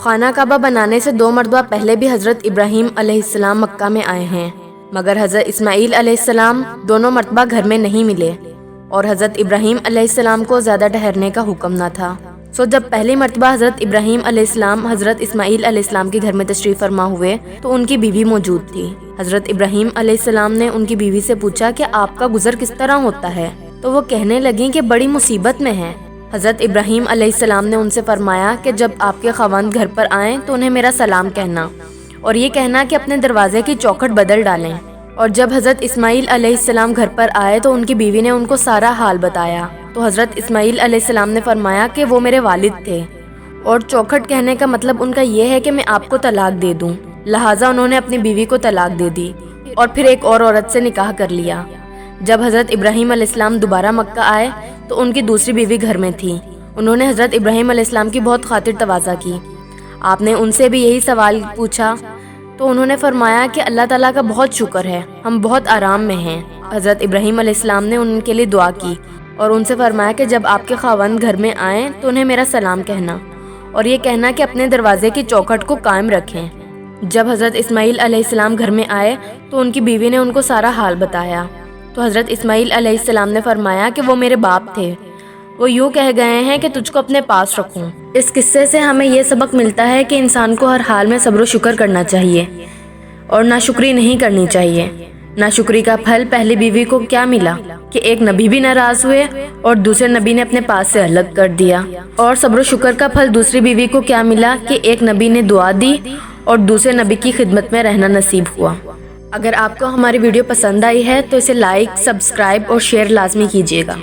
خانہ کعبہ بنانے سے 2 مرتبہ پہلے بھی حضرت ابراہیم علیہ السلام مکہ میں آئے ہیں، مگر حضرت اسماعیل علیہ السلام دونوں مرتبہ گھر میں نہیں ملے اور حضرت ابراہیم علیہ السلام کو زیادہ ٹھہرنے کا حکم نہ تھا۔ جب پہلی مرتبہ حضرت ابراہیم علیہ السلام حضرت اسماعیل علیہ السلام کے گھر میں تشریف فرما ہوئے تو ان کی بیوی موجود تھی۔ حضرت ابراہیم علیہ السلام نے ان کی بیوی سے پوچھا کہ آپ کا گزر کس طرح ہوتا ہے، تو وہ کہنے لگیں کہ بڑی مصیبت میں ہیں۔ حضرت ابراہیم علیہ السلام نے ان سے فرمایا کہ جب آپ کے خاوند گھر پر آئیں تو انہیں میرا سلام کہنا اور یہ کہنا کہ اپنے دروازے کی چوکھٹ بدل ڈالیں۔ اور جب حضرت اسماعیل علیہ السلام گھر پر آئے تو ان کی بیوی نے ان کو سارا حال بتایا، تو حضرت اسماعیل علیہ السلام نے فرمایا کہ وہ میرے والد تھے اور چوکھٹ کہنے کا مطلب ان کا یہ ہے کہ میں آپ کو طلاق دے دوں، لہٰذا انہوں نے اپنی بیوی کو طلاق دے دی اور پھر ایک اور عورت سے نکاح کر لیا۔ جب حضرت ابراہیم علیہ السلام دوبارہ مکہ آئے تو ان کی دوسری بیوی گھر میں تھی۔ انہوں نے حضرت ابراہیم علیہ السلام کی بہت خاطر تواضع کی۔ آپ نے ان سے بھی یہی سوال پوچھا تو انہوں نے فرمایا کہ اللہ تعالیٰ کا بہت شکر ہے، ہم بہت آرام میں ہیں۔ حضرت ابراہیم علیہ السلام نے ان کے لیے دعا کی اور ان سے فرمایا کہ جب آپ کے خاوند گھر میں آئیں تو انہیں میرا سلام کہنا اور یہ کہنا کہ اپنے دروازے کی چوکھٹ کو قائم رکھیں۔ جب حضرت اسماعیل علیہ السلام گھر میں آئے تو ان کی بیوی نے ان کو سارا حال بتایا، تو حضرت اسماعیل علیہ السلام نے فرمایا کہ وہ میرے باپ تھے، وہ یوں کہہ گئے ہیں کہ تجھ کو اپنے پاس رکھوں۔ اس قصے سے ہمیں یہ سبق ملتا ہے کہ انسان کو ہر حال میں صبر و شکر کرنا چاہیے اور ناشکری نہیں کرنی چاہیے۔ ناشکری کا پھل پہلی بیوی کو کیا ملا کہ ایک نبی بھی ناراض ہوئے اور دوسرے نبی نے اپنے پاس سے الگ کر دیا، اور صبر و شکر کا پھل دوسری بیوی کو کیا ملا کہ ایک نبی نے دعا دی اور دوسرے نبی کی خدمت میں رہنا نصیب ہوا۔ اگر آپ کو ہماری ویڈیو پسند آئی ہے تو اسے لائک، سبسکرائب اور شیئر لازمی کیجیے گا۔